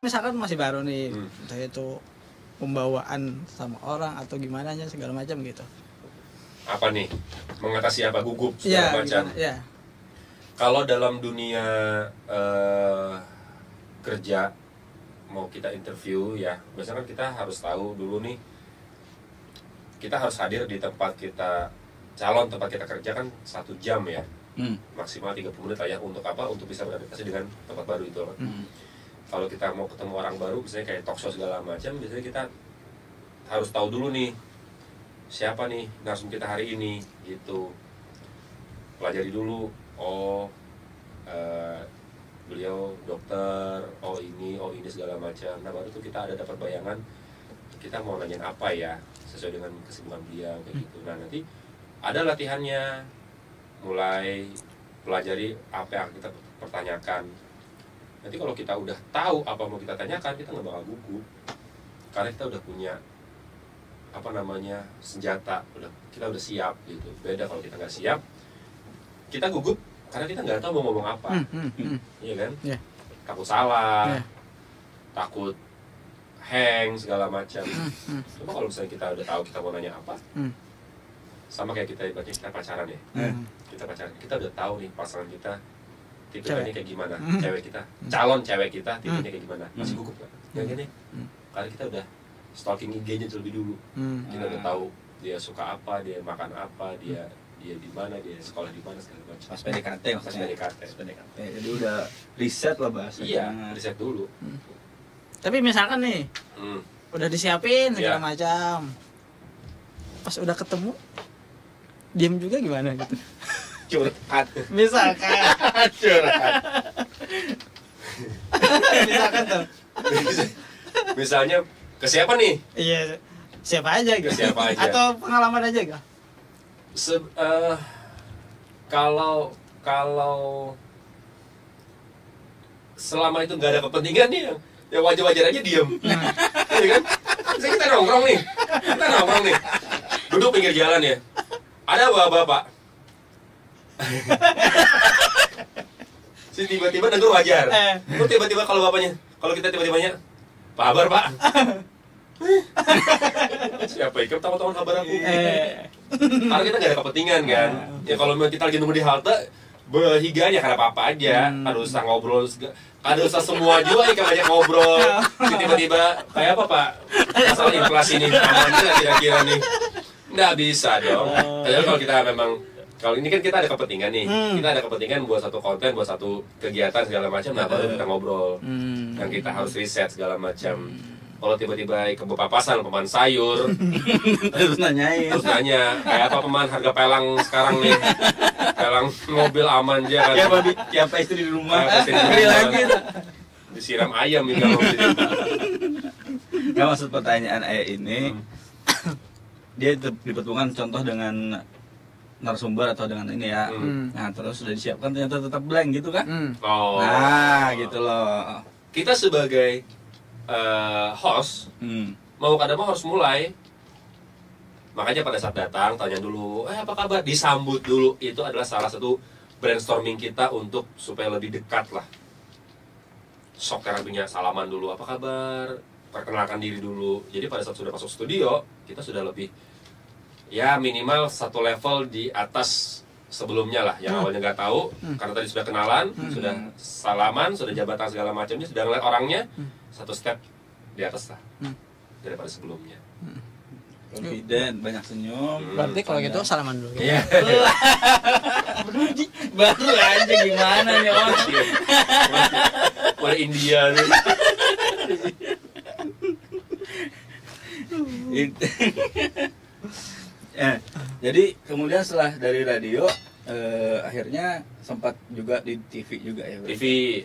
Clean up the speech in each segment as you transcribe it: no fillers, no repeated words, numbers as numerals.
Misalkan masih baru nih, entah itu pembawaan sama orang atau gimana aja segala macam gitu. Apa nih? Mengatasi apa? Gugup segala macam. Ya. Kalau dalam dunia kerja mau kita interview ya, biasanya kan kita harus tahu dulu nih, kita harus hadir di tempat kita tempat kita kerja kan 1 jam ya, maksimal 30 menit lah ya, untuk apa? Untuk bisa beradaptasi dengan tempat baru itu kan. Kalau kita mau ketemu orang baru, misalnya kayak talk show segala macam, biasanya kita harus tahu dulu nih siapa nih narsum kita hari ini gitu. Pelajari dulu, beliau dokter, ini segala macam. Nah baru tuh kita ada dapat bayangan kita mau nanyain apa ya sesuai dengan kesibukan beliau kayak gitu. Nah nanti ada latihannya, mulai pelajari apa yang kita pertanyakan. Nanti kalau kita udah tahu apa mau kita tanyakan, kita nggak bakal gugup karena kita udah punya senjata, kita udah siap gitu. Beda kalau kita nggak siap, kita gugup karena kita nggak tahu mau ngomong apa. Iya kan? Yeah. Takut salah, takut hang segala macam. Cuma kalau misalnya kita udah tahu kita mau nanya apa, sama kayak kita pacaran ya. Kita pacaran, kita udah tahu nih pasangan kita tipenya kayak gimana, cewek kita, calon cewek kita tipenya kayak gimana, masih gugup kan? Yang gini, karena kita udah stalking IG-nya terlebih dulu, kita udah tahu dia suka apa, dia makan apa, dia di mana, dia sekolah di mana segala macam. Pas PDKT maksudnya. PDKT. Jadi udah riset lah bahasanya. Iya, riset dulu. Tapi misalkan nih, udah disiapin segala macam, pas udah ketemu, diam juga gimana gitu? Curhat. Misalkan. Curhat. Misalkan tuh. Misalnya ke siapa nih? Iya, siapa aja gitu. Siapa aja. Atau pengalaman aja gitu. Kalau selama itu nggak ada kepentingan nih, ya wajar-wajar aja diem. Iya kan? Misalnya kita nongkrong nih, duduk pinggir jalan ya, ada bapak-bapak. Si tiba-tiba negur wajar. Kok tiba-tiba kalau kita tiba-tibanya, Pak Habar Pak. Siapa ikut tahu-tahu kabar aku? Karena kita nggak ada kepentingan kan. Ya kalau kita lagi nunggu di halte, berhiganya karena apa aja. Ada usah ngobrol, ada usah semua juga nih banyak ngobrol. Tiba-tiba kayak apa Pak? Masalah inflasi nih, aman nggak kira-kira nih? Nggak bisa dong. Padahal kalau kita memang, kalau ini kan kita ada kepentingan nih, kita ada kepentingan buat satu konten, buat satu kegiatan segala macam, nah baru kita ngobrol. Dan kita harus riset segala macam. Kalau tiba-tiba kepapasan peman sayur, terus nanya, kayak apa peman harga pelang sekarang nih, pelang mobil aman aja kan? Ya Pak istri di rumah, beli lagi, disiram ayam ini kalau gitu. Nggak, maksud pertanyaan ayah ini, dia dipertemukan contoh dengan narasumber atau dengan ini ya, nah terus sudah disiapkan ternyata tetap blank gitu kan? Nah gitu loh. Kita sebagai host, mau kadang harus mulai. Makanya pada saat datang tanya dulu, apa kabar, disambut dulu. Itu adalah salah satu brainstorming kita untuk supaya lebih dekat lah. Sok terapinya, salaman dulu, apa kabar, perkenalkan diri dulu. Jadi pada saat sudah masuk studio, kita sudah lebih, ya minimal satu level di atas sebelumnya lah. Yang awalnya nggak tahu, karena tadi sudah kenalan, sudah salaman, sudah jabatan segala macamnya, sudah ngeliat orangnya, satu step di atas lah daripada sebelumnya. Confident, banyak senyum. Berarti kalau gitu salaman dulu. Iya. Baru aja gimana nih orang? Mulai India nih. Jadi kemudian setelah dari radio, akhirnya sempat juga di TV juga ya. TV,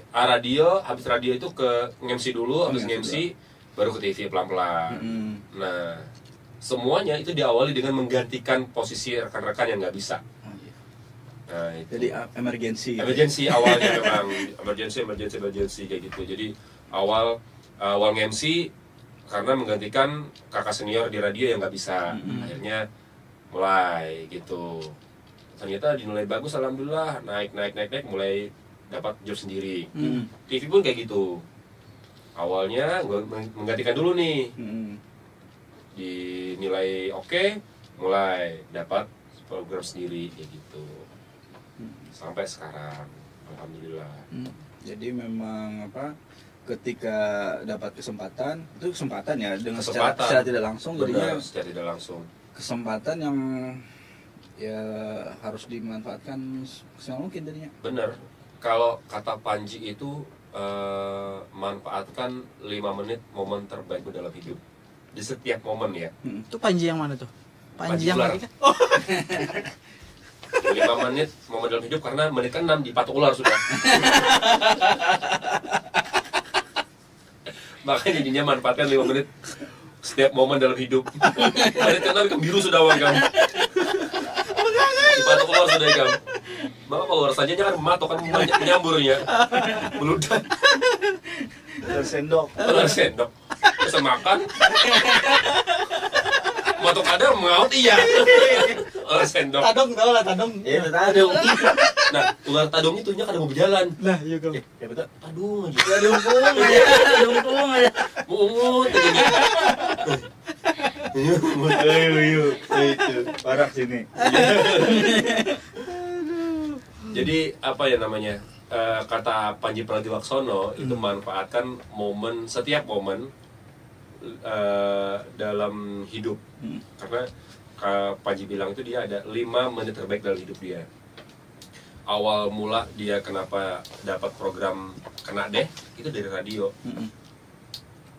radio, habis radio itu ke MC dulu, habis MC baru ke TV pelan-pelan. Nah, semuanya itu diawali dengan menggantikan posisi rekan-rekan yang nggak bisa. Nah, itu. Jadi emergency awalnya memang emergency kayak gitu. Jadi awal MC karena menggantikan kakak senior di radio yang nggak bisa. Akhirnya mulai gitu. Ternyata dinilai bagus, alhamdulillah, naik mulai dapat job sendiri. TV pun kayak gitu. awalnya gue menggantikan dulu nih, dinilai oke, mulai dapat program sendiri kayak gitu, sampai sekarang alhamdulillah. Jadi memang ketika dapat kesempatan itu kesempatan ya, dengan kesempatan. secara tidak langsung. Benar, secara tidak langsung kesempatan yang ya harus dimanfaatkan semaksimal mungkin jadinya. Bener, kalau kata Panji itu manfaatkan 5 menit momen terbaikmu dalam hidup. Di setiap momen ya. Itu Panji yang mana tuh? Panji yang lagi kan? 5 menit momen dalam hidup, karena menit ke-6 dipatok ular sudah. Makanya jadinya manfaatkan 5 menit setiap momen dalam hidup. Menit ke-6 ikan biru sudah wagam. Dipatok ular sudah ikan. Maka kalau ular saja kan mematok, kan menyamburnya, meludah. Ular sendok. Terus makan. Matok ada mengaut iya. Ular sendok. Tadong tau lah, tadong. Iya, tadong. Nah, ular tadong itu nya kadang mau berjalan. Nah, iya kan. Ya betul. Tadung aja. Tadong aja. Mungut aja. Ayo, itu parah sini. Jadi apa ya namanya? Kata Panji Pragiwaksono itu manfaatkan setiap momen dalam hidup. Karena Panji bilang itu dia ada 5 menit terbaik dalam hidup dia. Awal mula dia kenapa dapat program Kena Deh itu dari radio.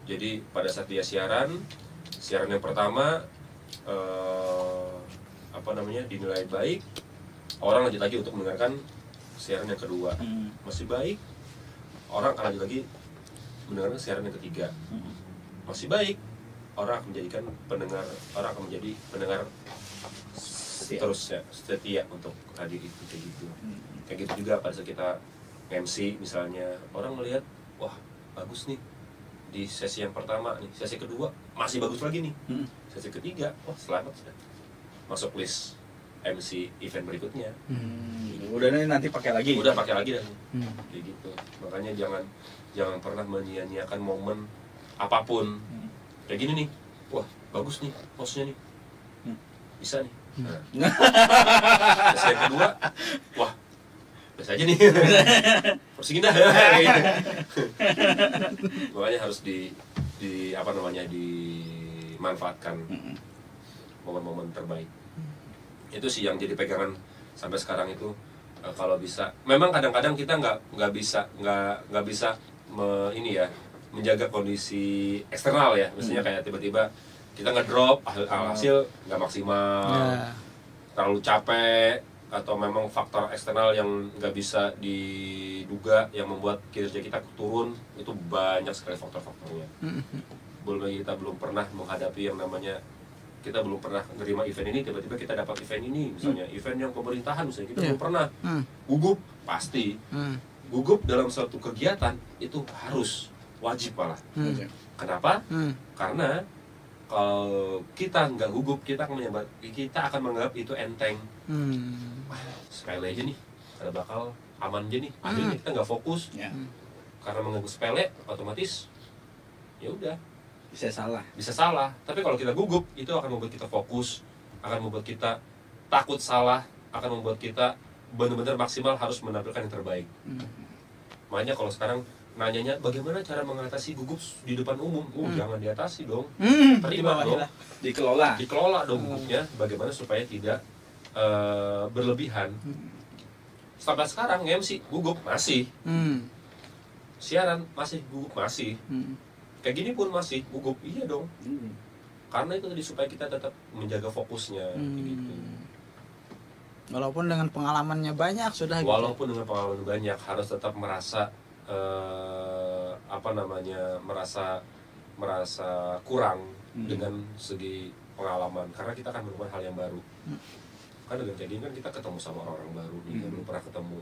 Jadi pada saat dia siaran yang pertama dinilai baik, orang lanjut lagi untuk mendengarkan siaran yang kedua, masih baik, orang akan lanjut lagi mendengarkan siaran yang ketiga, masih baik, orang akan menjadi pendengar seterusnya, setia untuk hadir itu kayak gitu. Kayak gitu juga pada saat kita MC misalnya, orang melihat wah bagus nih di sesi yang pertama nih, sesi kedua masih bagus lagi nih, sesi ketiga wah selamat sudah masuk list MC event berikutnya. Udah nanti pakai lagi. Udah pakai lagi dan kayak gitu. Makanya jangan pernah menyia-nyiakan momen apapun. Kayak gini nih, wah bagus nih hostnya nih, bisa nih. Nah. Terus yang kedua, wah biasa aja nih, persingin dah. Makanya harus dimanfaatkan momen-momen terbaik. Itu sih yang jadi pegangan sampai sekarang itu. Kalau bisa, memang kadang-kadang kita nggak bisa menjaga kondisi eksternal ya. Misalnya kayak tiba-tiba kita ngedrop, hasil nggak maksimal, terlalu capek, atau memang faktor eksternal yang nggak bisa diduga yang membuat kinerja kita turun. Itu banyak sekali faktor-faktornya. Belum lagi kita belum pernah menghadapi yang namanya, kita belum pernah menerima event ini, tiba-tiba kita dapat event ini, misalnya event yang pemerintahan misalnya, kita belum pernah gugup. Pasti gugup dalam suatu kegiatan itu harus wajib malah. Kenapa? Karena kalau kita nggak gugup, kita akan menganggap itu enteng. Sepele aja nih, ada bakal aman aja nih. Akhirnya kita nggak fokus. Karena menganggap sepele, otomatis ya udah bisa salah. Tapi kalau kita gugup, itu akan membuat kita fokus, akan membuat kita takut salah, akan membuat kita benar-benar maksimal harus menampilkan yang terbaik. Makanya kalau sekarang nanyanya bagaimana cara mengatasi gugup di depan umum, jangan diatasi dong, terima dong, dikelola dong gugupnya, bagaimana supaya tidak berlebihan. Sampai sekarang MC gugup masih, siaran masih gugup masih. Kayak gini pun masih gugup, iya dong. Karena itu tadi supaya kita tetap menjaga fokusnya, gitu. Walaupun dengan pengalamannya banyak sudah. Walaupun dengan pengalaman banyak, harus tetap merasa merasa kurang dengan segi pengalaman, karena kita akan menemukan hal yang baru. Kan dengan kayak gini kan kita ketemu sama orang-orang baru nih, yang belum pernah ketemu,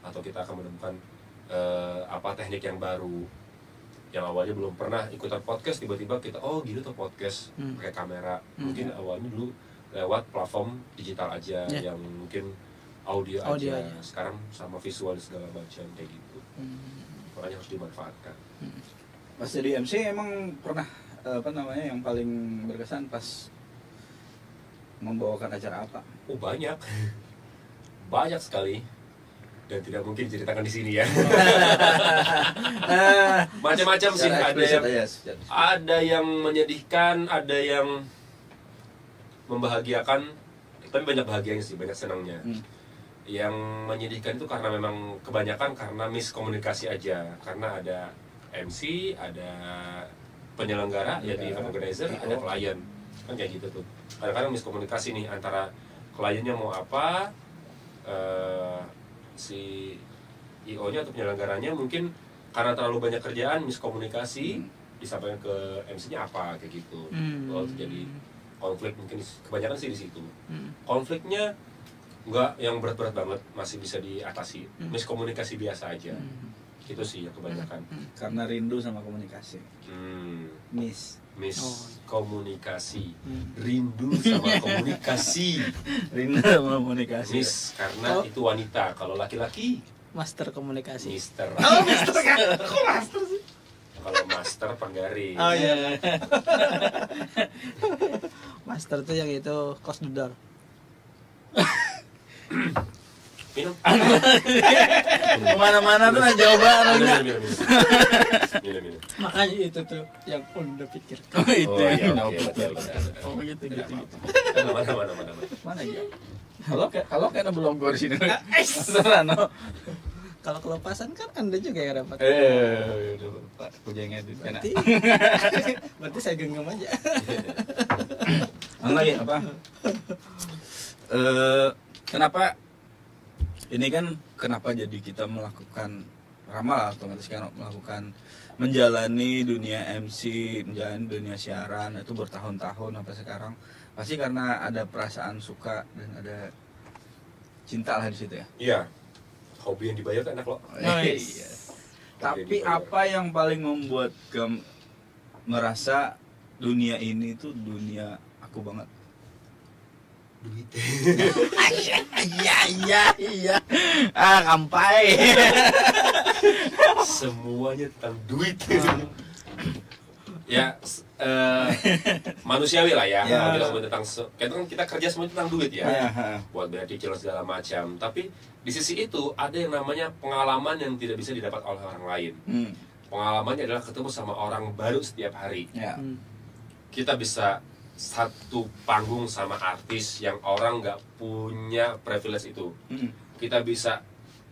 atau kita akan menemukan teknik yang baru. Yang awalnya belum pernah ikutan podcast, tiba-tiba kita gitu tuh podcast pakai kamera. Mungkin awalnya dulu lewat platform digital aja, yang mungkin audio aja. Sekarang sama visual segala macam kayak gitu. Makanya harus dimanfaatkan. Pas jadi MC emang pernah yang paling berkesan pas membawakan acara apa? Oh banyak, banyak sekali, dan tidak mungkin diceritakan di sini ya. Macam-macam sih, ada yang menyedihkan, ada yang membahagiakan, tapi banyak bahagianya sih, banyak senangnya. Yang menyedihkan itu karena memang kebanyakan karena miskomunikasi aja, karena ada MC, ada penyelenggara, ya di organizer, ada klien, kan kayak gitu tuh. Kadang-kadang miskomunikasi nih antara kliennya mau apa, si IO-nya atau penyelenggaranya mungkin karena terlalu banyak kerjaan, miskomunikasi, disampaikan ke MC-nya apa kayak gitu. Lalu jadi konflik, mungkin kebanyakan sih di situ. Konfliknya nggak yang berat-berat banget, masih bisa diatasi. Miskomunikasi biasa aja. Itu sih yang kebanyakan. Karena rindu sama komunikasi. Komunikasi. Rindu sama komunikasi. Rindu sama komunikasi. Karena itu wanita. Kalau laki-laki master komunikasi. Mister. Oh, mister kan? Kok master sih? Kalau master penggaris. Oh iya. Master tuh yang itu close the door. Minum. Kemana-mana tuh jawaban. Minum. Makanya itu tuh yang udah pikir. Oh itu. Oh gitu. Mana ya? Kalau kena belum gua di sini. Serano. Kalau kelepasan kan Anda juga yang dapat. Pak, kujengnya itu. Berarti saya genggam aja. Lagi apa? Kenapa ini kan kenapa jadi kita melakukan ramal, otomatis kan melakukan menjalani dunia MC, menjalani dunia siaran itu bertahun-tahun sampai sekarang pasti karena ada perasaan suka dan ada cinta lah di situ ya. Iya. Hobi yang dibayar enak loh. Iya. Tapi apa yang paling membuat merasa dunia ini tuh dunia aku banget? Duit. Iya. Kampai. Semuanya tentang duit. Ya, manusiawi lah ya. Kita ngomong tentang kita kerja semua tentang duit ya. Buat bayar cicil segala macam. Tapi di sisi itu ada yang namanya pengalaman yang tidak bisa didapat oleh orang lain. Pengalamannya adalah ketemu sama orang baru setiap hari. Kita bisa satu panggung sama artis yang orang nggak punya privilege itu. Kita bisa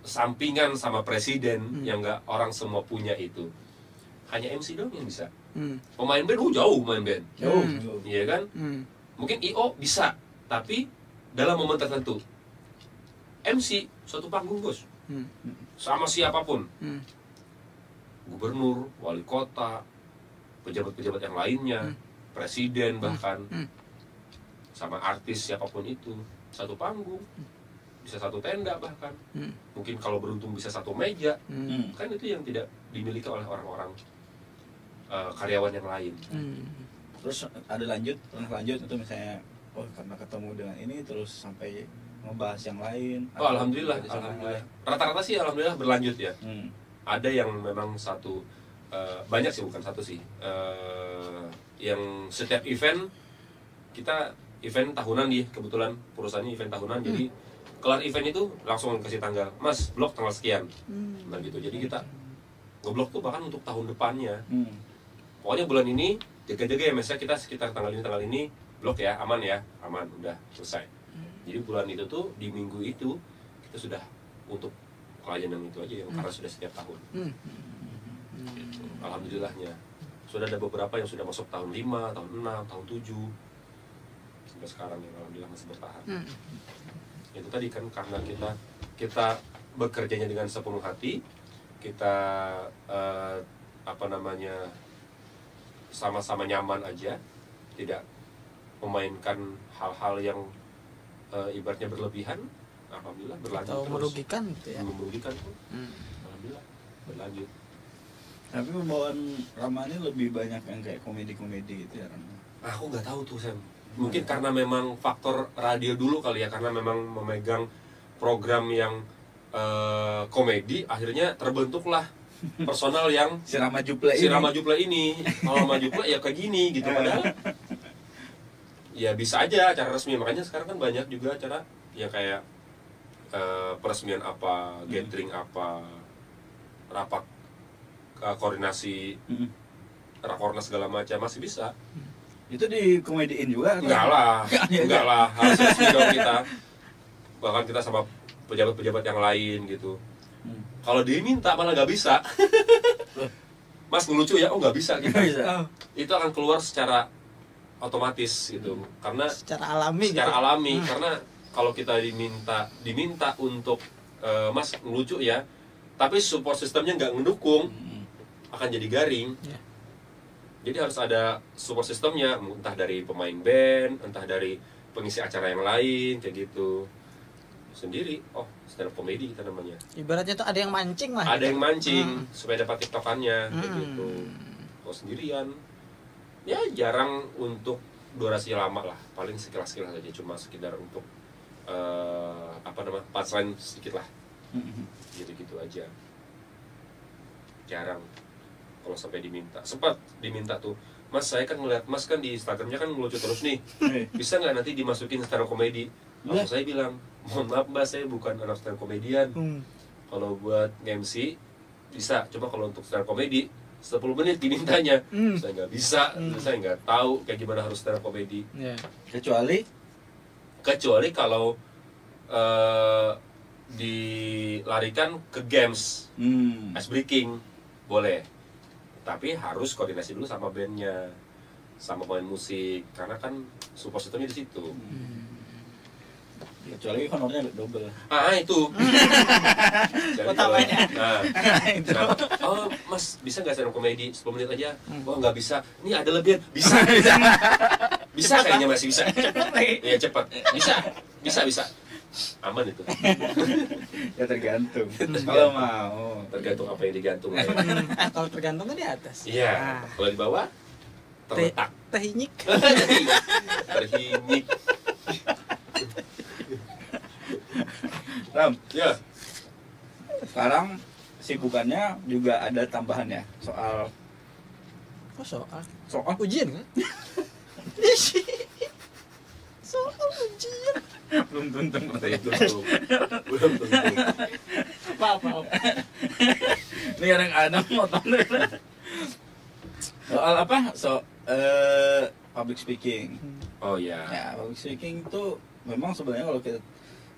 sampingan sama presiden yang nggak orang semua punya itu. Hanya MC dong yang bisa. Pemain band jauh main band. Jauh. Iya kan? Mungkin IO bisa, tapi dalam momen tertentu. MC suatu panggung bos. Sama siapapun. Gubernur, wali kota, pejabat-pejabat yang lainnya, presiden bahkan, sama artis siapapun itu, satu panggung, bisa satu tenda bahkan, mungkin kalau beruntung bisa satu meja, kan itu yang tidak dimiliki oleh orang-orang karyawan yang lain. Terus ada lanjut itu misalnya, karena ketemu dengan ini terus sampai membahas yang lain. Alhamdulillah. Rata-rata sih alhamdulillah berlanjut ya. Ada yang memang satu, banyak sih bukan satu sih. Yang setiap event kita event tahunan nih, kebetulan perusahaannya event tahunan, jadi kelar event itu langsung kasih tanggal, Mas blok tanggal sekian, nah gitu. Jadi kita ngeblok tuh bahkan untuk tahun depannya. Pokoknya bulan ini jaga-jaga ya, misalnya kita sekitar tanggal ini blok ya, aman, udah selesai. Jadi bulan itu tuh di minggu itu kita sudah untuk klien yang itu aja yang karena sudah setiap tahun. Gitu. Alhamdulillahnya sudah ada beberapa yang sudah masuk tahun 5, tahun 6, tahun 7 sampai sekarang yang alhamdulillah masih bertahan. Itu tadi kan karena kita bekerjanya dengan sepenuh hati, kita sama-sama nyaman aja, tidak memainkan hal-hal yang ibaratnya berlebihan. Alhamdulillah berlanjut atau terus. Merugikan gitu ya. Merugikan pun. Alhamdulillah berlanjut. Tapi pembawaan Rama ini lebih banyak yang kayak komedi-komedi gitu ya. Aku nggak tahu tuh Sam. Mungkin karena memang faktor radio dulu kali ya, karena memang memegang program yang komedi, akhirnya terbentuklah personal yang si Rama Juple ini. Kalau Rama Juple ya kayak gini gitu, padahal ya bisa aja acara resmi. Makanya sekarang kan banyak juga acara yang kayak peresmian apa, gathering apa, rapat koordinasi, rakornas segala macam masih bisa. Itu di komediin juga? Enggak lah, harus resmi dong kita. Bahkan kita sama pejabat-pejabat yang lain gitu. Kalau diminta malah nggak bisa. Mas ngelucu ya, oh nggak bisa gitu. Itu akan keluar secara otomatis gitu, karena secara alami karena kalau kita diminta untuk Mas ngelucu ya, tapi support sistemnya nggak mendukung, akan jadi garing. Jadi harus ada support sistemnya, entah dari pemain band, entah dari pengisi acara yang lain kayak gitu. Sendiri, oh stand up comedy kita namanya. Ibaratnya tuh ada yang mancing lah. Ada yang mancing supaya dapat tiktokannya kayak gitu. Kalau sendirian, ya jarang untuk durasi lama lah, paling sekilas-sekilas aja, cuma sekedar untuk punchline sedikit lah, gitu-gitu aja. Jarang kalau sampai diminta. Sempat diminta tuh, Mas saya kan ngeliat Mas kan di Instagramnya kan ngelucu terus nih, bisa nggak nanti dimasukin stand up comedy? Lalu saya bilang, mohon maaf Mbak, saya bukan anak stand up komedian. Kalau buat MC bisa, cuma kalau untuk stand up comedy 10 menit dimintanya, saya nggak bisa, saya nggak tahu kayak gimana harus stand up comedy. Kecuali kalau dilarikan ke games, ice breaking boleh, tapi harus koordinasi dulu sama bandnya, sama pemain musik, karena kan support systemnya di situ. Kecuali honornya double. Itu. Utamanya. Oh Mas bisa nggak stand up comedy 10 menit aja? Oh nggak bisa. Ini ada lebihan. Bisa. Bisa kayaknya masih bisa. Iya cepat. Bisa. Aman itu. Ya tergantung. Kalau mau. Tergantung apa yang digantung. Kalau tergantung kan di atas. Iya. Kalau di bawah terletak. Terhinyik. Terhinyik. Ram, ya. Sekarang sibukannya juga ada tambahannya soal. Oh soal ujian kan? Soal ujian. Belum tentu Belum tentu. Maaf. Ini kadang-kadang motor. Soal apa? Public speaking. Oh ya. Ya, public speaking itu memang sebenarnya kalau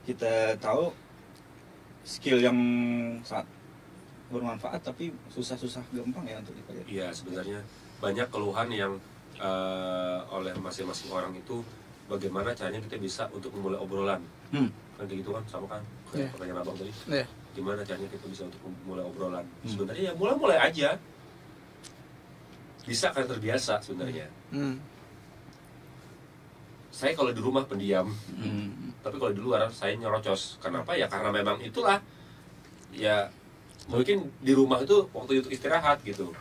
kita tahu skill yang sangat bermanfaat, tapi susah gampang ya untuk dipelajari. Iya, sebenarnya banyak keluhan yang oleh masing-masing orang itu, bagaimana caranya kita bisa untuk memulai obrolan. Kan kayak gitu kan, sama kan pertanyaan abang tadi. Gimana caranya kita bisa untuk memulai obrolan. Sebenarnya ya mulai aja. Bisa kan terbiasa sebenarnya. Saya kalau di rumah pendiam, tapi kalau di luar saya nyerocos. Kenapa ya? Karena memang itulah, ya mungkin di rumah itu waktu itu istirahat gitu.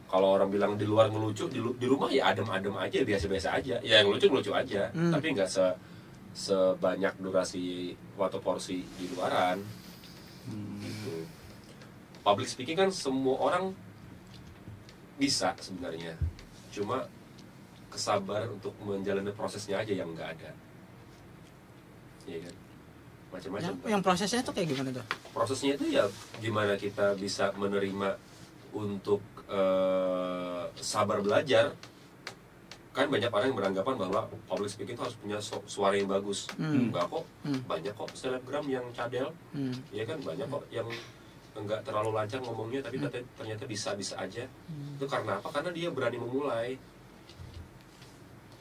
Kalau orang bilang di luar ngelucu, di rumah ya adem-adem aja, biasa-biasa aja. Ya yang lucu aja, tapi nggak sebanyak durasi atau porsi di luaran. Gitu. Public speaking kan semua orang bisa sebenarnya, cuma kesabaran untuk menjalani prosesnya aja yang nggak ada. Iya kan, macam-macam. Yang prosesnya tuh kayak gimana tuh? Prosesnya itu ya gimana kita bisa menerima untuk sabar belajar. Kan banyak orang yang beranggapan bahwa public speaking itu harus punya suara yang bagus. Enggak kok, banyak kok selebgram yang cadel. Ya kan, banyak kok yang enggak terlalu lancar ngomongnya, tapi ternyata bisa-bisa aja. Itu karena apa? Karena dia berani memulai.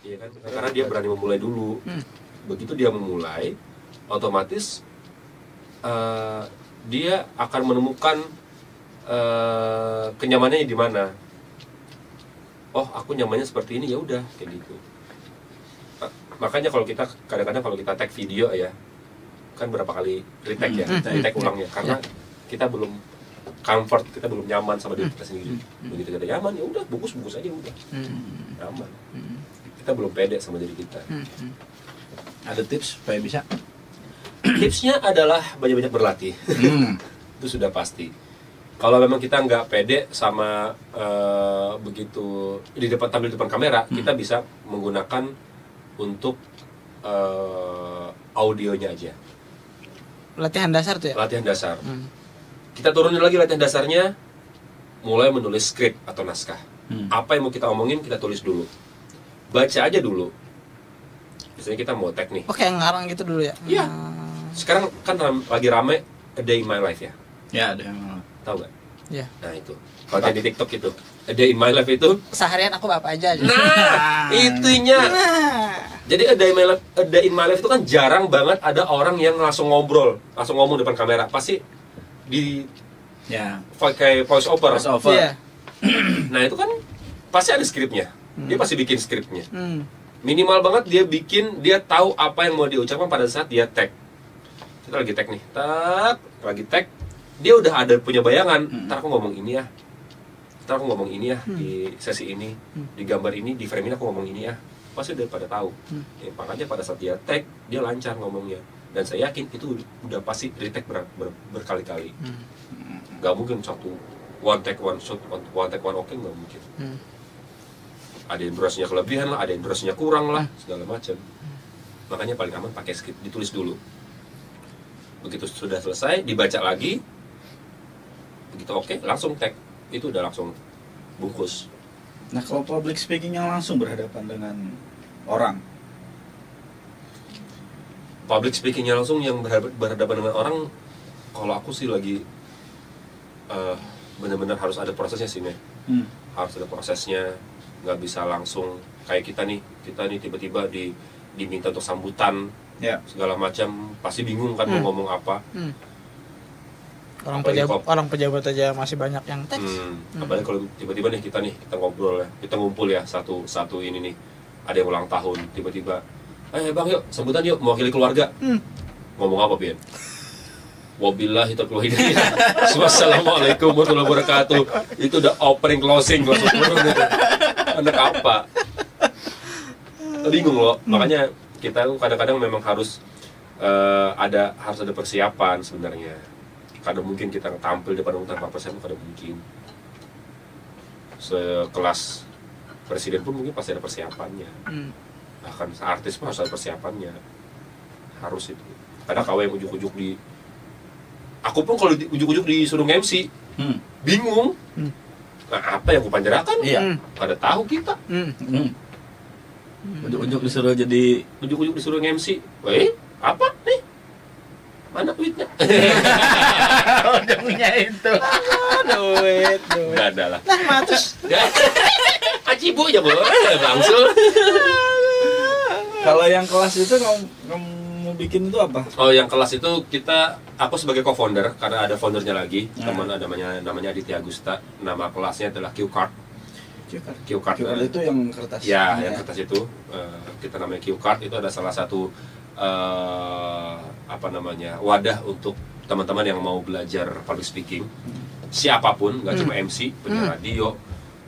Iya kan? Karena dia berani memulai dulu. Begitu dia memulai, otomatis dia akan menemukan kenyamanannya di mana. Oh, aku nyamannya seperti ini, ya udah kayak gitu. Makanya kalau kita kadang-kadang kalau kita tag video ya, kan berapa kali retake ya, retake ulangnya, karena kita belum comfort, kita belum nyaman sama diri kita sendiri. Begitu kita nyaman, ya udah bungkus aja udah, nyaman. Kita belum pede sama diri kita. Ada tips supaya bisa? Tipsnya adalah banyak-banyak berlatih. Itu sudah pasti. Kalau memang kita nggak pede sama begitu tampil di depan kamera, kita bisa menggunakan untuk audionya aja. Latihan dasar tuh ya? Latihan dasar. Kita turunin lagi latihan dasarnya, mulai menulis skrip atau naskah. Apa yang mau kita omongin, kita tulis dulu. Baca aja dulu. Misalnya kita mau tag nih. Oh, kayak ngarang gitu dulu ya? Iya. Sekarang kan lagi rame A Day in My Life ya? Ya, ada yang tahu nggak? Iya. Nah itu, konten di TikTok itu, A Day in My Life itu. Seharian aku apa aja. Nah, itunya. Jadi A Day in My Life itu kan jarang banget ada orang yang langsung ngomong depan kamera. Pasti di kayak voice over. Iya. Nah itu kan pasti ada skripnya. Dia pasti bikin skripnya. Minimal banget dia tahu apa yang mau diucapkan pada saat dia tag. Kita lagi tag nih, lagi tag. Dia udah ada punya bayangan, ntar aku ngomong ini ya, di sesi ini, di gambar ini, di frame ini aku ngomong ini ya. Pasti udah pada tahu. Makanya pada saat dia tag, dia lancar ngomongnya. Dan saya yakin itu udah pasti retake berkali-kali. Gak mungkin satu one take one shot, one take one oke, gak mungkin. Ada yang durasinya kelebihan lah, ada yang durasinya kurang lah, segala macam. Makanya paling aman pakai skrip, ditulis dulu. Begitu sudah selesai, dibaca lagi. Begitu oke, langsung tag. Itu udah langsung bungkus. Nah, kalau public speaking yang langsung berhadapan dengan orang, public speakingnya langsung yang berhadapan dengan orang, kalau aku sih lagi benar-benar harus ada prosesnya sih, harus ada prosesnya. Nggak bisa langsung kayak kita nih tiba-tiba diminta untuk sambutan segala macam, pasti bingung kan mau ngomong apa. Orang pejabat aja masih banyak yang teks. Apalagi kalau tiba-tiba nih kita ngobrol ya, kita ngumpul ya satu ini nih, ada yang ulang tahun, tiba-tiba bang yuk sambutan yuk, mewakili keluarga. Ngomong apa Pian? Wabillahi taufiq wal hidayah. Wassalamualaikum warahmatullahi wabarakatuh. Itu udah opening closing gitu. Anak apa? Bingung loh. Makanya kita kadang-kadang memang harus ada persiapan sebenarnya. Kadang mungkin kita tampil di depan umum tanpa persiapan, kadang mungkin. Sekelas presiden pun mungkin pasti ada persiapannya. Bahkan artis pun harus ada persiapannya. Harus itu. Kadang kau yang ujuk-ujuk aku pun kalau ujuk-ujuk disuruh MC, bingung. Nah, apa yang aku panjarakan? Kada tahu kita. Ujuk-ujuk disuruh MC. Apa nih? Mana duitnya? Udah punya itu. Duit. Enggak ada lah. Nah, matus. Acibu ya, Bro. Bangsul. Kalau yang kelas itu kamu bikin itu apa? Oh, yang kelas itu aku sebagai co-founder, karena ada foundernya lagi, teman namanya Aditya Agusta. Nama kelasnya adalah Q-Card. Q-Card itu yang kertas. Ya, yang kertas itu kita namanya Q-Card. Itu ada salah satu wadah untuk teman-teman yang mau belajar public speaking. Siapapun, nggak cuma MC, penyiar radio,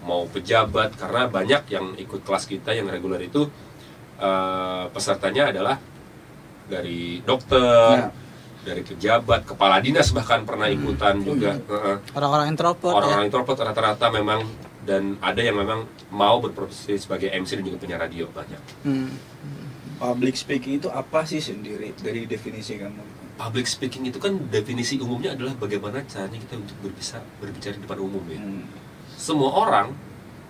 mau pejabat, karena banyak yang ikut kelas kita yang reguler itu pesertanya adalah dari dokter, dari pejabat, kepala dinas bahkan pernah ikutan juga. Orang-orang introvert. Orang-orang introvert rata-rata memang, dan ada yang memang mau berprofesi sebagai MC dan juga penyiar radio banyak. Public speaking itu apa sih sendiri dari definisi kamu? Public speaking itu kan definisi umumnya adalah bagaimana caranya kita untuk berbicara di depan umum ya. Semua orang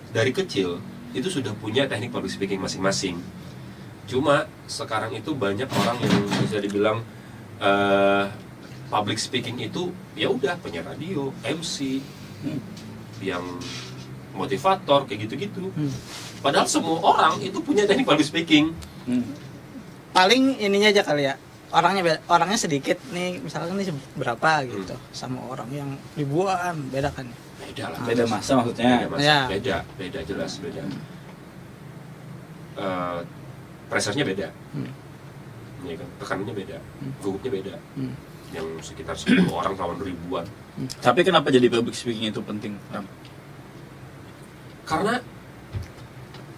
dari kecil itu sudah punya teknik public speaking masing-masing. Cuma sekarang itu banyak orang yang bisa dibilang public speaking itu ya udah penyiar radio, MC, yang motivator kayak gitu-gitu. Padahal semua orang itu punya teknik public speaking. Paling ininya aja kali ya. Orangnya sedikit nih, misalkan ini berapa gitu, sama orang yang ribuan, beda kan? Beda lah. Beda masa maksudnya. Beda jelas beda. Pressure-nya beda, ya kan? Tekanannya beda, gugupnya beda. Yang sekitar 10 orang lawan ribuan. Tapi kenapa jadi public speaking itu penting? Karena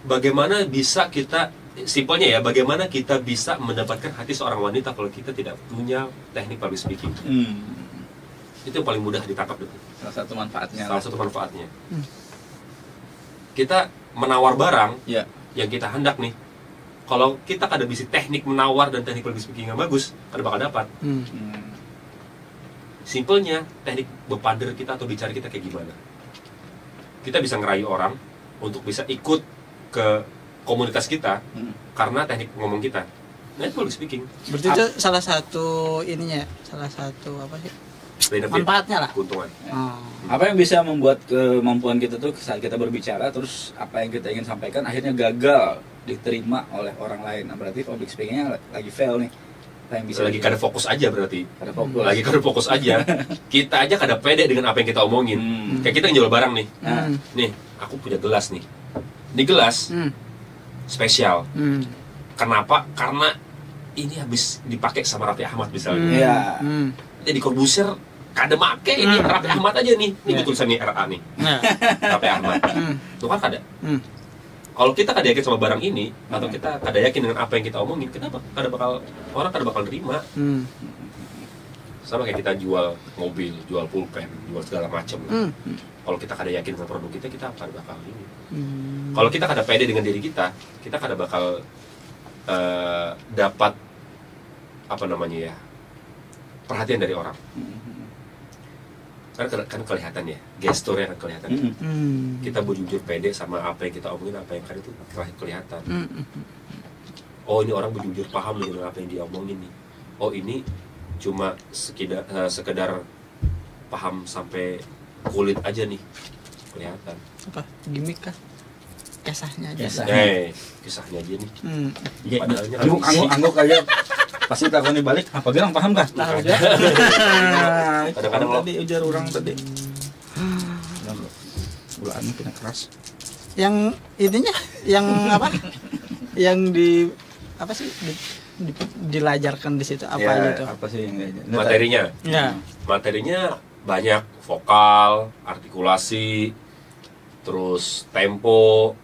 bagaimana bisa kita, simpelnya ya, bagaimana kita bisa mendapatkan hati seorang wanita kalau kita tidak punya teknik public speaking. Itu yang paling mudah ditangkap itu. Salah satu manfaatnya. Salah satu manfaatnya. Kita menawar barang yang kita hendak nih. Kalau kita kada bisa teknik menawar dan teknik public speaking yang bagus, kada bakal dapat. Simpelnya, teknik bepader kita atau bicara kita kayak gimana? Kita bisa ngerayu orang untuk bisa ikut ke komunitas kita karena teknik ngomong kita. Nah, itu public speaking. Berarti itu salah satu ininya, salah satu apa sih? Manfaatnya lah. Keuntungan. Apa yang bisa membuat kemampuan kita tuh saat kita berbicara, terus apa yang kita ingin sampaikan akhirnya gagal diterima oleh orang lain. Nah, berarti public speakingnya lagi fail nih. Apa yang bisa lagi kada fokus aja berarti. Lagi kada fokus aja. Kita aja kada pede dengan apa yang kita omongin. Kayak kita yang jual barang nih. Nih, aku punya gelas nih. Ini gelas spesial. Kenapa? Karena ini habis dipakai sama Raffi Ahmad misalnya. Jadi Corbusier kada make ini Raffi Ahmad aja nih. Ini tulisan nih RA nih. Raffi Ahmad. Itu kan kada. Kalau kita kada yakin sama barang ini atau kita kada yakin dengan apa yang kita omongin, kenapa? Orang kada bakal nerima. Sama kayak kita jual mobil, jual pulpen, jual segala macam. Kalau kita kada yakin dengan produk kita kada bakal ini. Kalau kita kada pede dengan diri kita kada bakal dapat apa namanya ya, perhatian dari orang. Kan kelihatan ya, gesturnya kan kelihatan. Kita berjujur pede sama apa yang kita omongin, apa yang kan itu kelihatan. Oh, ini orang berjujur paham dengan apa yang dia omongin nih. Oh, ini cuma sekedar paham sampai kulit aja nih, kelihatan. Apa? Gimik kah? Kisahnya aja. Kisahnya aja nih. Padahalnya angguk aja. Pasti takutnya balik, apa bilang paham kah? Tahu aja. Kadang-kadang tadi ujar orang tadi. Bulannya kena keras. Yang ininya, yang apa? Yang di apa sih? Dilajarkan di situ apa gitu? Apa sih yang materinya? Ya. Materinya banyak, vokal, artikulasi, terus tempo,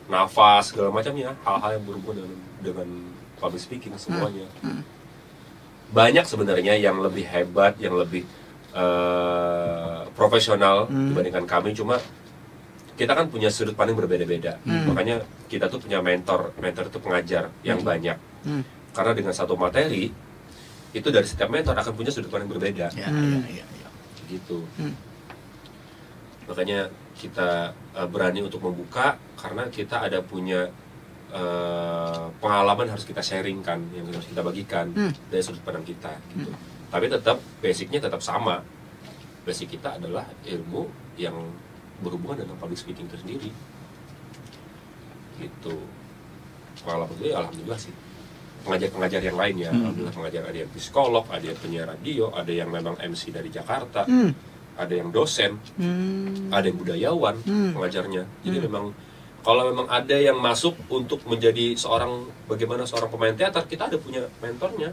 nafas, segala macamnya, hal-hal yang berhubungan dengan public speaking semuanya. Banyak sebenarnya yang lebih hebat, yang lebih profesional dibandingkan kami, cuma kita kan punya sudut pandang berbeda-beda. Makanya kita tuh punya mentor itu pengajar yang banyak. Karena dengan satu materi itu dari setiap mentor akan punya sudut pandang berbeda. Gitu. Makanya kita berani untuk membuka karena kita ada punya pengalaman harus kita sharingkan, yang harus kita bagikan dari sudut pandang kita gitu. Tapi tetap basicnya tetap sama. Basic kita adalah ilmu yang berhubungan dengan public speaking itu sendiri gitu. Pengalaman gue alhamdulillah sih, pengajar-pengajar yang lain ya, alhamdulillah pengajar, ada yang psikolog, ada yang penyiar radio, ada yang memang MC dari Jakarta, ada yang dosen, ada yang budayawan pengajarnya. Jadi memang kalau memang ada yang masuk untuk menjadi bagaimana seorang pemain teater, kita ada punya mentornya.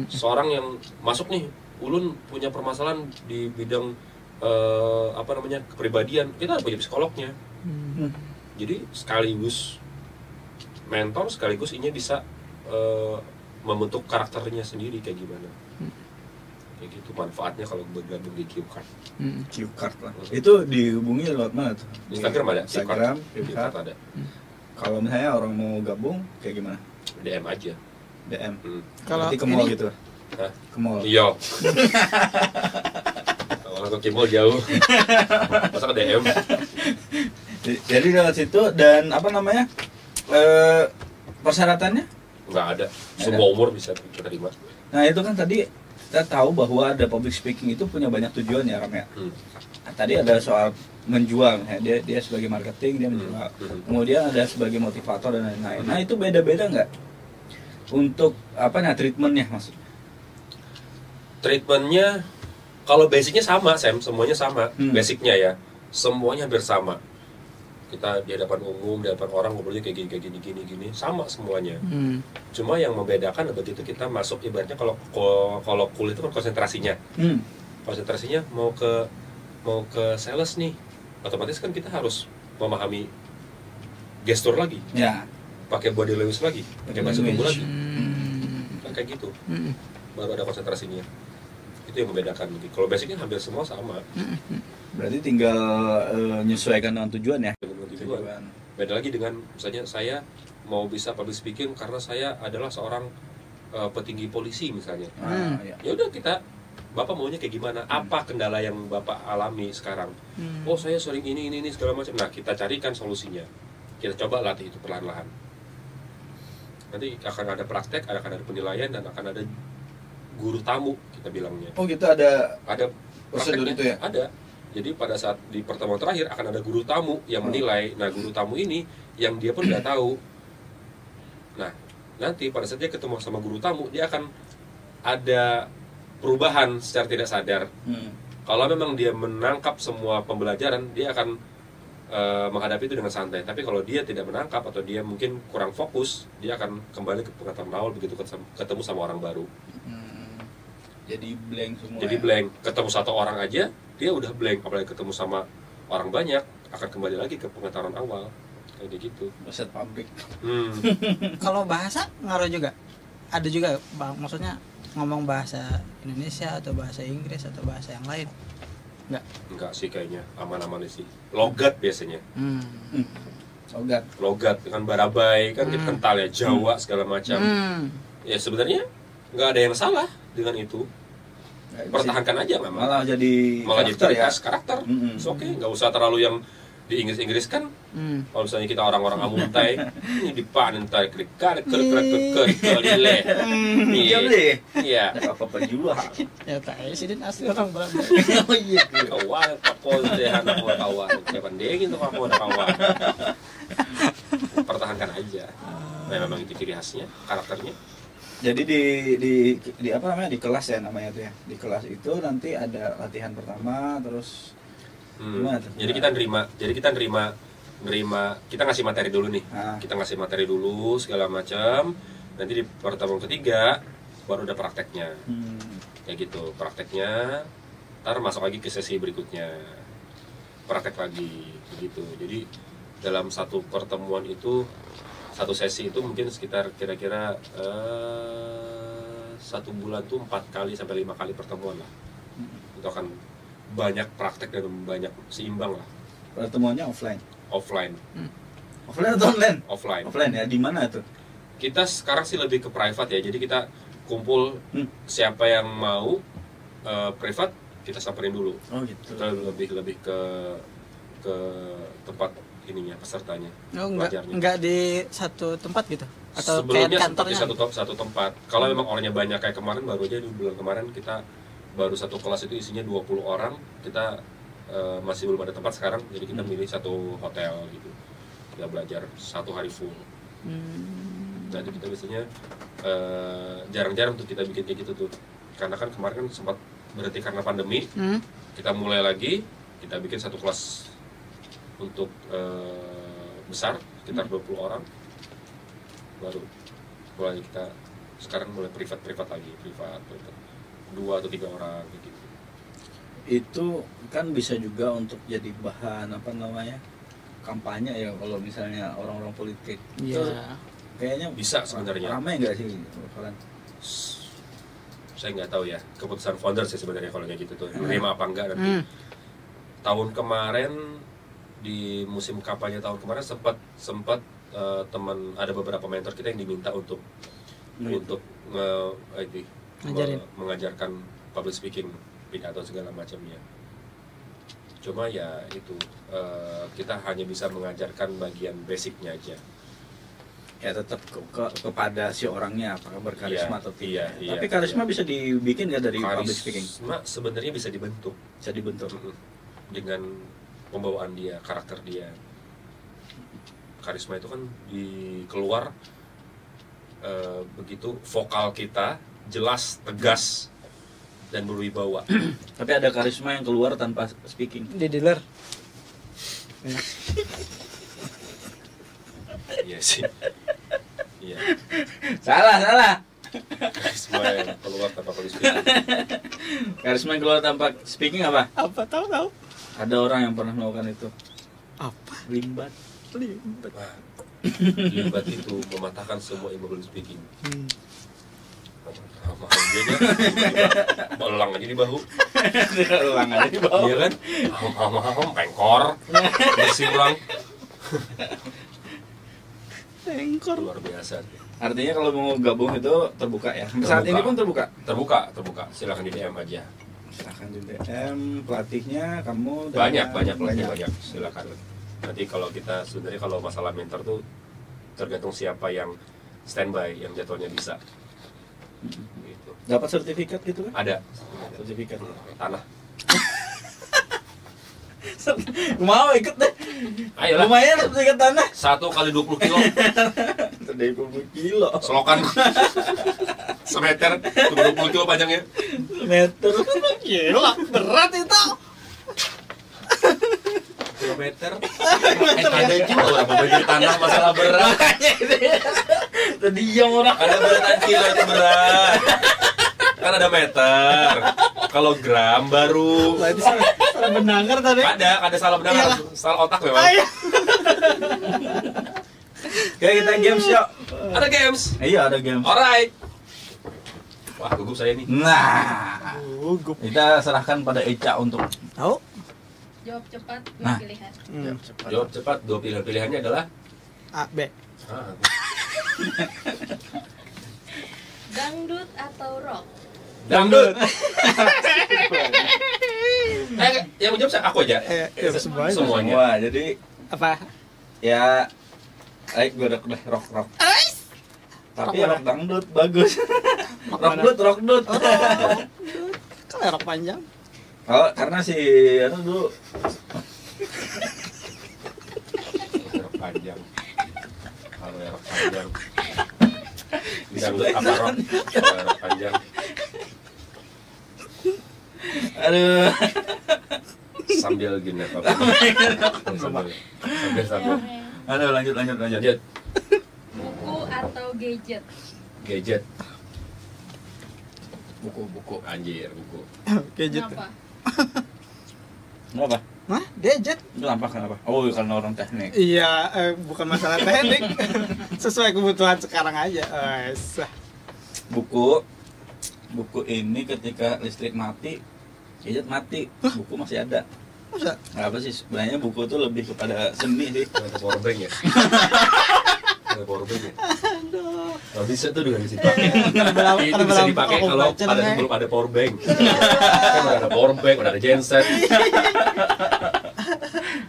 Seorang yang masuk nih, ulun punya permasalahan di bidang kepribadian, kita ada punya psikolognya. Jadi sekaligus mentor, sekaligus ini bisa membentuk karakternya sendiri kayak gimana. Kayak gitu manfaatnya kalau bergabung di Q-Card. Q-Card lah. Itu dihubungi lewat mana tuh? Instagram ada. Instagram, Q-Card ada. Kalau misalnya orang mau gabung kayak gimana? DM aja. DM. Kalau ke mall gitu. Hah? Ke mall. Iya. Kalau ke mall jauh. Masa ke DM? Jadi lewat situ dan apa namanya? Persyaratannya? Nggak ada. Semua umur bisa kita terima. Nah, itu kan tadi kita tahu bahwa ada public speaking itu punya banyak tujuan ya, Ram ya. Nah, tadi ada soal menjual, ya. Dia sebagai marketing dia menjual. Kemudian ada sebagai motivator dan lain-lain. Nah, itu beda-beda nggak untuk treatmentnya maksudnya? Treatmentnya kalau basicnya sama, Sam, semuanya sama. Basicnya ya, semuanya hampir sama. Kita di hadapan umum, di hadapan orang ngobrolnya kayak gini, sama semuanya. Cuma yang membedakan begitu kita masuk, ibaratnya kalau kulit itu kan konsentrasinya. Konsentrasinya mau ke sales nih, otomatis kan kita harus memahami gestur lagi. Ya. Pakai body language lagi, pakai bahasa tubuh lagi. Kan kayak gitu. Baru ada konsentrasinya. Itu yang membedakan. Kalau basicnya hampir semua sama. Berarti tinggal menyesuaikan dengan tujuan ya. Dengan tujuan. Beda lagi dengan misalnya saya mau bisa public speaking karena saya adalah seorang petinggi polisi misalnya. Ya udah kita, Bapak maunya kayak gimana? Apa kendala yang Bapak alami sekarang? Oh saya sering ini segala macam. Nah kita carikan solusinya. Kita coba latih itu perlahan-lahan. Nanti akan ada praktek, akan ada penilaian, dan akan ada guru tamu kita bilangnya. Oh gitu, ada prosedur itu ya? Ada. Jadi pada saat di pertemuan terakhir akan ada guru tamu yang menilai. Nah guru tamu ini yang dia pun nggak tahu. Nah nanti pada saat dia ketemu sama guru tamu, dia akan ada perubahan secara tidak sadar. Kalau memang dia menangkap semua pembelajaran, dia akan menghadapi itu dengan santai. Tapi kalau dia tidak menangkap atau dia mungkin kurang fokus, dia akan kembali ke pengetahuan awal begitu ketemu sama orang baru. Jadi blank semua. Jadi blank. Ketemu satu orang aja dia udah blank, apalagi ketemu sama orang banyak akan kembali lagi ke pengetahuan awal. Kayak gitu. Set pabrik. Kalau bahasa ngaruh juga. Ada juga Bang, maksudnya ngomong bahasa Indonesia atau bahasa Inggris atau bahasa yang lain. Enggak sih kayaknya, aman-aman sih. Logat biasanya. Logat dengan barabai kan kita kental ya, Jawa segala macam. Ya sebenarnya nggak ada yang salah dengan itu. Pertahankan aja memang. Malah jadi karakter. Oke, nggak usah terlalu yang di Inggris kan. Kalau misalnya kita orang-orang amuntai, ini dipanen tarik klik lile. Iya. Apa juga. Ya presiden asli orang Belanda. Oh iya. Kawan kapol deh anak kawan. Kayak pendegin tuh kawan. Pertahankan aja. Nah, memang itu ciri khasnya, karakternya. Jadi di apa namanya, di kelas ya namanya tuh ya. Di kelas itu nanti ada latihan pertama, terus gimana tuh? Jadi kita nerima kita ngasih materi dulu nih. Kita ngasih materi dulu segala macam. Nanti di pertemuan ketiga baru ada prakteknya. Kayak gitu, prakteknya. Ntar masuk lagi ke sesi berikutnya. Praktek lagi begitu. Jadi dalam satu pertemuan itu, satu sesi itu mungkin sekitar kira-kira 1 bulan tuh 4 kali sampai 5 kali pertemuan lah. Itu akan banyak praktek dan banyak seimbang lah. Pertemuannya offline. Offline Atau online? Offline Ya, di mana tuh? Kita sekarang sih lebih ke private ya. Jadi kita kumpul, siapa yang mau private kita samperin dulu. Oh gitu. Kita lebih ke tempat ininya, pesertanya. Oh, enggak di satu tempat gitu? Atau sebelumnya kayak sempat di kantornya? satu tempat. Kalau memang orangnya banyak kayak kemarin, baru aja di bulan kemarin kita baru satu kelas itu isinya 20 orang. Kita masih belum ada tempat sekarang, jadi kita milih satu hotel gitu. Kita belajar 1 hari full. Jadi kita biasanya jarang-jarang tuh kita bikin kayak gitu tuh. Karena kan kemarin kan sempat berhenti karena pandemi. Kita mulai lagi, kita bikin satu kelas untuk besar, sekitar 20 orang. Baru mulai kita sekarang mulai privat lagi, privat 2 atau 3 orang gitu. Itu kan bisa juga untuk jadi bahan apa namanya, kampanye ya, kalau misalnya orang-orang politik. Itu kayaknya bisa sebenarnya. Ramai nggak sih kalian? Saya nggak tahu ya, keputusan founder sih sebenarnya kalau kayak gitu tuh, menerima apa enggak nanti. Tahun kemarin di musim kampanye tahun kemarin sempat teman, ada beberapa mentor kita yang diminta untuk mengajarkan public speaking, pidato segala macamnya. Cuma ya itu kita hanya bisa mengajarkan bagian basicnya aja. Ya tetap kepada si orangnya, apakah berkarisma atau tidak. Iya, tapi karisma bisa dibikin nggak dari public speaking? Karisma sebenarnya bisa dibentuk. Dengan pembawaan dia, karakter dia. Karisma itu kan keluar begitu vokal kita jelas, tegas, dan berwibawa. Tapi ada karisma yang keluar tanpa speaking. Di dealer. Iya sih. Iya. Salah. Karisma yang keluar tanpa speaking. Karisma yang keluar tanpa speaking apa? Apa tahu? Ada orang yang pernah melakukan itu. Apa? Limbat. Limbat itu mematahkan semua ilmu public speaking. Dia melang aja di bahu. Ulang aja di bawah. Iya kan? Pengkor. Masih orang. Pengkor. Luar biasa. Artinya kalau mau gabung itu terbuka ya. Saat ini pun terbuka. Terbuka. Silakan di DM aja. Silakan di DM, pelatihnya kamu Banyak pelatih. Silakan. Nanti kalau kita sebenarnya kalau masalah mentor tuh tergantung siapa yang standby, yang jadwalnya bisa. Gitu. dapat sertifikat gitu kan? Ada Sertifikat tanah. mau ikut deh. Ayolah. Lumayan sertifikat tanah. 1 kali 20 kilo. 20 kilo. Selokan. Semeter, 20 kilo panjangnya. Meter. Gila, berat itu. Kilometer. Ada juga orang membagi tanah masalah berat. Tadi yang orang Ada beratan kilo itu berat. Kan ada meter. Kalau gram baru. Berarti salah mendengar tadi. Ada salah benar, salah otak memang. Kayak kita games yuk. Ada games. Iya ada games. Alright. Wah, gugup saya nih. Nah, Gugup. kita serahkan pada Eca untuk Tahu? Jawab cepat, Nah. pilihan. Jawab cepat. 2 pilihannya adalah A, B. Dangdut atau rock? Dangdut. Yang mau jawab aku aja. Semuanya. Semuanya. semua. Jadi Apa? ya, gue udah rock. Tapi Rock rock dangdut bagus. mana? rock dut. Kan rok panjang. Oh, karena si anu dulu Rok panjang. Kalau rok panjang. Dangdut apa rok? Rok panjang. aduh. Sambil gini apa? Sambil. Aduh lanjut. Lanjut. Buku atau gadget? Gadget. Buku. Anjir, buku. Gadget. Kenapa? Kenapa? Hah? Gadget? Kenapa? Oh, karena orang teknik. Iya, bukan masalah teknik. Sesuai kebutuhan sekarang aja. Buku ini ketika listrik mati, gadget mati, buku masih ada. Masa? Nggak apa sih, sebenarnya buku itu lebih kepada seni sih. Ada power bank ya? Ada power bank ya? Aduh. Kalau bisa tuh juga bisa dipakai. Itu Karena bisa dipakai aku kalau baca ada nih. belum ada power bank. Kan udah ada power bank, udah ada genset.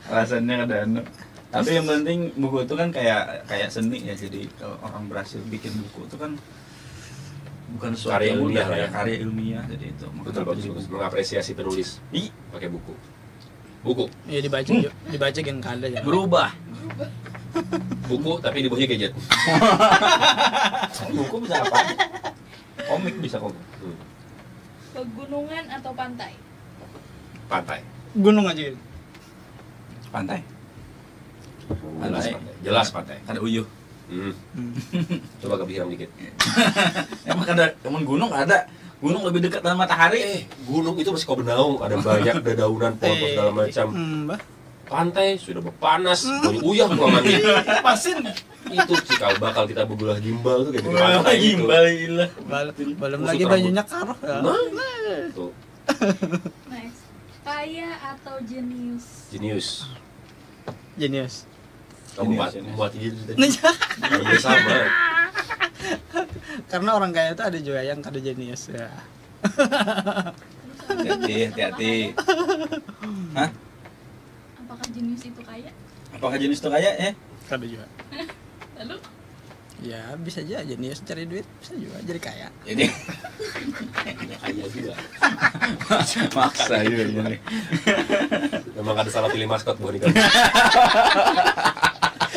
Alasannya ada anu. Tapi yang penting buku itu kan kayak seni ya. Jadi kalau orang berhasil bikin buku itu kan bukan suatu Karya yang mudah ilmiah ya, ya. karya ilmiah. Jadi itu Betul, bagus. Mengapresiasi penulis pakai buku. Iya dibaca kan kada ya. berubah. Buku tapi di bawahnya gadget. Buku bisa apa? Komik bisa komik. Pegunungan atau pantai? Pantai. Gunung aja. Pantai. Jelas pantai. Ada uyuh. Coba kebihiram dikit. Emang gunung ada. Gunung lebih dekat dengan matahari. Gunung itu masih kau benaung, ada banyak dedaunan, pohon segala macam. Pantai sudah panas, banyak uyah kalau mandi. Pasin. Itu cikal bakal kita begulah gimbal tuh kayak gitu. Gimbal gila. Belum Kusut lagi rambut. bajunya karoh ya. Tuh, Next. Kaya atau jenius? jenius. Jenius. Kamu buat ide tadi. Sama. Karena orang kaya itu ada juga yang kada jenius ya. Hati-hati. Hah? Apakah jenius itu kaya? Apakah jenis itu kaya ya? Kada juga. Lalu? Ya bisa aja jenius cari duit bisa juga jadi kaya. Jadi Kaya juga. maksa juga ini. Memang ada salah pilih maskot bukan ikan.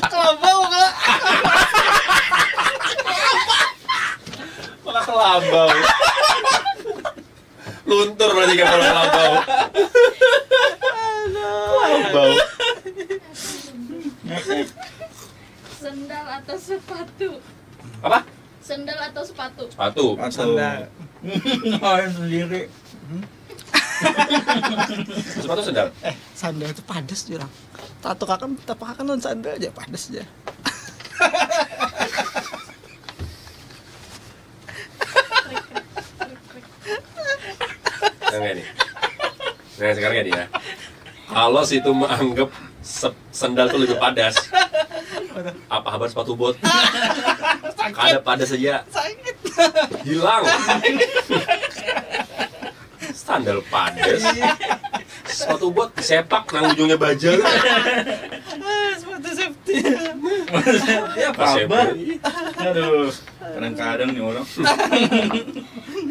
Kelabau kalau Malah kelabau. Luntur berarti kan kalau kelabau. Kelabau. Sendal atau sepatu? Apa? Sendal atau sepatu? Sepatu. sandal. Ngapain sendiri? Sepatu sendal. Sandal itu padas jurang. Tato tapak non sandal aja padas aja. Nah sekarang ya dia. Kalau situ menganggap sendal tuh lebih padas, apa kabar sepatu bot? Kada padas saja hilang. Sandal padas, sepatu bot sepak nang ujungnya baja. Sepatu safety. Ya apa? Aduh, kadang-kadang nih orang.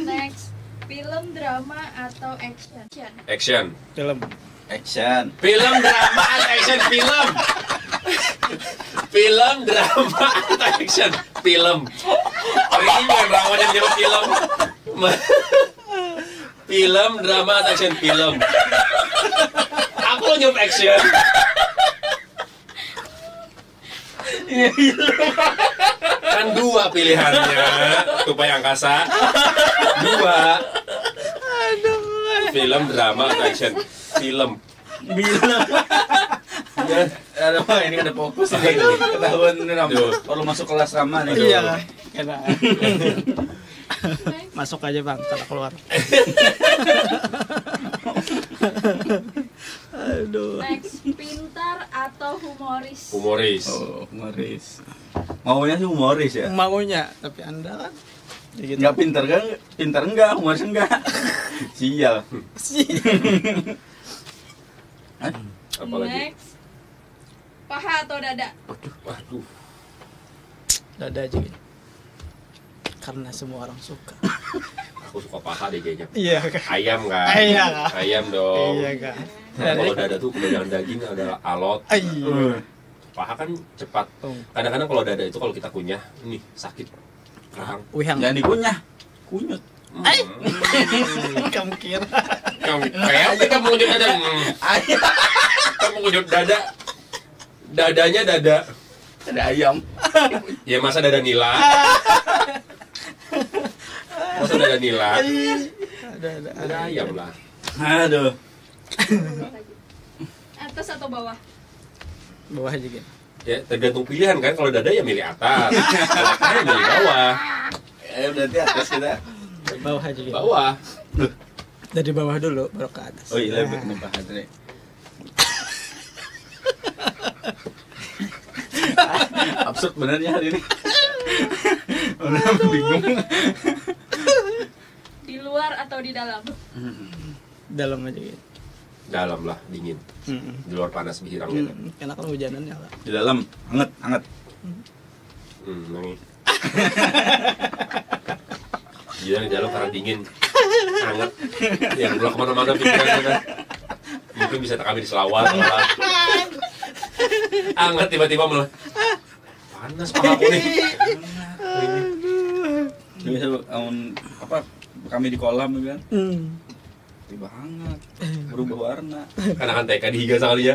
Next, film, drama, atau action? Action. Film. Action. Film, drama, atau action? Film. Film, drama, atau action? Film. Hari ini yang dramanya dia film. Film, drama, atau action? Film. Aku nyuruh action. Kan dua pilihannya, tupai angkasa. Dua. Film, drama, atau action? Film. Ada apa ini ada fokus ini. Ketahuan ini Ram. Perlu masuk kelas sama nih. Iya kan? Kena. Masuk aja bang, kalau keluar. Aduh. Next, pintar atau humoris? Humoris. Oh, humoris. Maunya sih humoris ya. Maunya, tapi anda kan ya gitu. Nggak pintar kan? Pintar enggak, humoris enggak. Sial. Apalagi? Next, paha atau dada? Waduh. Dada aja gitu. Karena semua orang suka. Aku suka paha deh kayaknya. Iya kan? Ayam kan? Iya kan? Ayam dong. Iya kan? Kalau dada tuh kebanyakan daging ada alot. Iya. Paha kan cepat. Kadang-kadang kalau dada itu kalau kita kunyah, ini sakit. Rahang. Wihang. Jangan dikunyah. Kunyut. Kamu kira? Kayak kita mengunjut dada. Kita mengunjut dada. Dadanya dada. Ada ayam. Ya masa dada nila? Masa dada nila? Ada ayam lah. Aduh. Atas atau bawah? Bawah aja gitu. Ya tergantung pilihan kan. Kalau dada ya milih atas. Kalau paha ya milih bawah. Berarti atas kita. Bawah aja gitu. Bawah. Dari bawah dulu, baru ke atas. Oh iya, lebih paha tadi. Absurd benernya hari ini. Orang bingung. Di luar atau di dalam? Dalam aja gitu. Dalam lah, dingin. Di luar panas bihirang gitu. Karena kan hujanan ya. Di dalam hangat, hangat. Nangis. Iya di dalam karena dingin, hangat. Yang belum kemana-mana pikirannya. Mungkin bisa kami di selawat malah. Hangat tiba-tiba malah. Panas pahaku nih. Biasa apa kami di kolam kan. Tiba hangat, berubah warna. Karena kan TK dihiga sekali ya.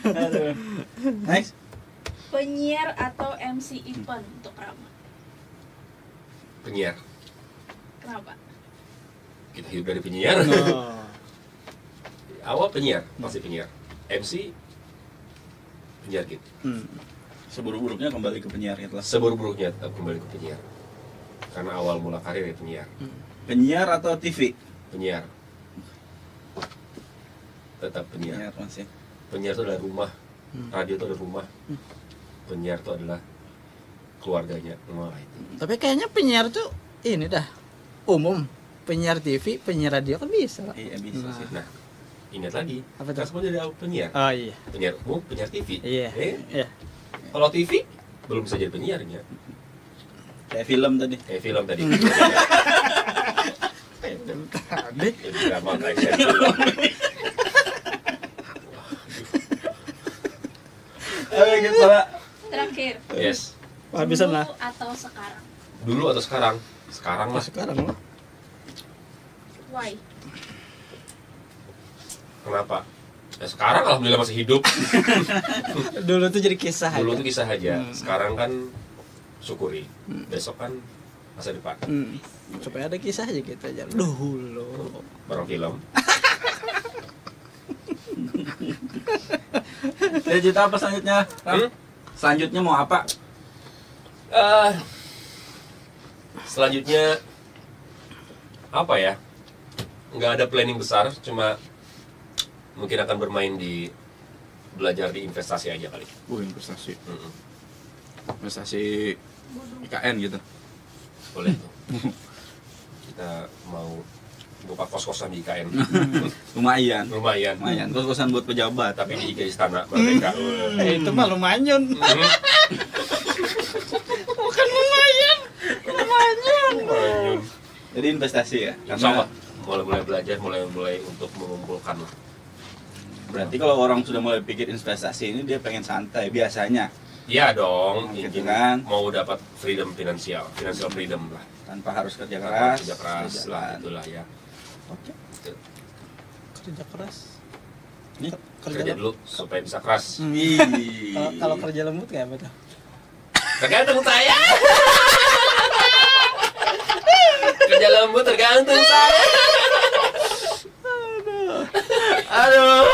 Aduh. Next. Penyiar atau MC event untuk Rama? Penyiar. Kenapa? Kita hidup dari penyiar. Oh. Awal penyiar, pasti penyiar. MC penyiar gitu. Seburuk-buruknya kembali ke penyiar itu lah. Seburuk-buruknya tetap kembali ke penyiar. Karena awal mula karir ya penyiar. Penyiar atau TV? Penyiar. Tetap penyiar. Penyiar masih. Penyiar itu adalah rumah. Radio itu adalah rumah. Penyiar itu adalah keluarganya. Wah, itu. Tapi kayaknya penyiar tuh ini dah umum. Penyiar TV, penyiar radio kan bisa lah. Iya bisa sih. Nah, ingat lagi. Apa Kan tuh? semua dari penyiar. Oh iya. Penyiar umum, penyiar TV. Iya. Iya. Kalau TV belum bisa jadi penyiarnya. Kayak film tadi. Kayak film tadi. Tadi. Jadi drama action. Gitu lah. Terakhir, Yes. Habisan lah. dulu atau sekarang? Dulu atau sekarang? Sekarang lah. Sekarang lah. Why? Kenapa? Ya sekarang alhamdulillah masih hidup. Dulu tuh jadi kisah. Dulu aja. tuh kisah aja. Sekarang kan syukuri. Besok kan masa depan. Supaya ada kisah aja gitu aja. Dulu. Barang film. Cerita apa selanjutnya? Selanjutnya mau apa? Selanjutnya apa ya? nggak ada planning besar, cuma mungkin akan bermain di belajar di investasi aja kali. Investasi. Investasi IKN gitu. Boleh tuh. Kita mau buka kos-kosan di IKN. Lumayan. Kos-kosan buat pejabat. Tapi di IG Istana Merdeka. Itu mah lumayan. Bukan lumayan. Jadi investasi ya. Insya Allah mulai belajar, mulai untuk mengumpulkan. Berarti kalau orang sudah mulai pikir investasi ini dia pengen santai biasanya. Iya dong, gitu kan. Mau dapat freedom financial freedom lah. Tanpa harus kerja keras lah, itulah ya. Oke. Kerja keras. Kerja dulu supaya bisa keras. Kalau kerja lembut kayak apa tuh? Tergantung saya. Kerja lembut tergantung saya. Aduh.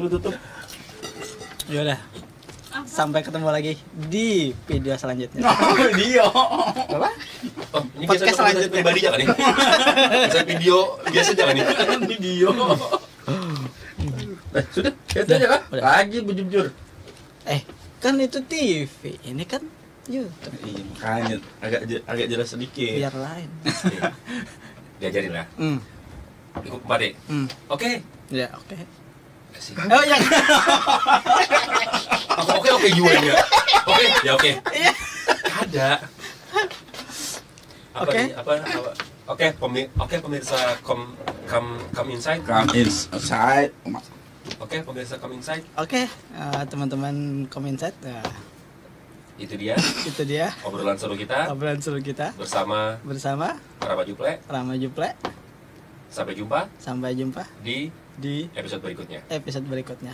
Tutup. Yaudah. Sampai ketemu lagi di video selanjutnya. Video. Apa? Ini Podcast selanjutnya. Pribadi jangan nih. Saya video biasa jangan nih. Video. Sudah, itu aja kan? Udah. Lagi bujur. Kan itu TV, ini kan YouTube. Iya, makanya agak jelas sedikit. Biar lain. Diajarin lah. Ikut Pak Dek. Oke. Ya, oke. Kasih. Oh, ya. Oke juga ya. Oke, ya oke. Ada. Apa Oke. nih? Apa? Oke, pemirsa come inside. Oke, pemirsa come inside. Oke, teman-teman komentar. Itu dia Itu dia obrolan seru kita obrolan seru kita bersama Rama Juple. Rama Juple. Sampai jumpa Sampai jumpa di di episode berikutnya. Berikutnya.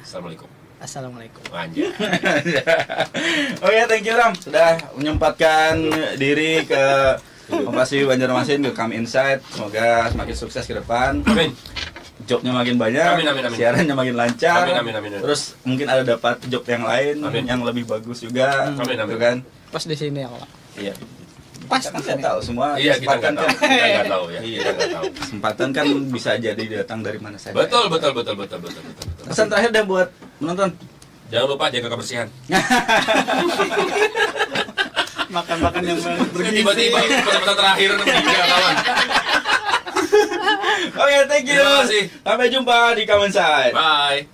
Assalamualaikum. Anjay. Oke, thank you Ram sudah menyempatkan diri ke Kompasi Banjarmasin ke Come Inside. Semoga semakin sukses ke depan. Amin. Jobnya makin banyak, Amin. siarannya makin lancar. Amin. Terus mungkin ada dapat job yang lain yang lebih bagus juga. Amin. Gitu kan? Pas di sini ya, Pak. Iya. Pas Kita kan nggak tahu semua. Iya, kita kesempatan nggak tahu. kan. Kita nggak tahu ya. Iya. Kita nggak tahu. Kesempatan kan bisa jadi datang dari mana saja. Betul. Pesan terakhir deh buat penonton. Jangan lupa jaga kebersihan. Makan yang bergizi. Tiba-tiba pesan terakhir tiga kawan. Oke, thank you. Terima kasih. Sampai jumpa di Come Inside. Bye.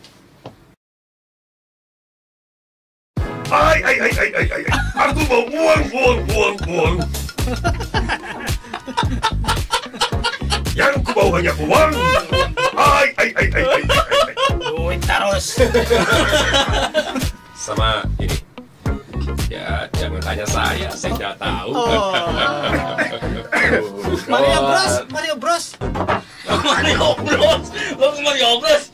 Ay. Aku mau buang. Yang ku mau hanya uang. Ay. Duit terus. Sama ini. Ya, jangan tanya saya nggak tahu. Mario Bros. Lo Mario Bros.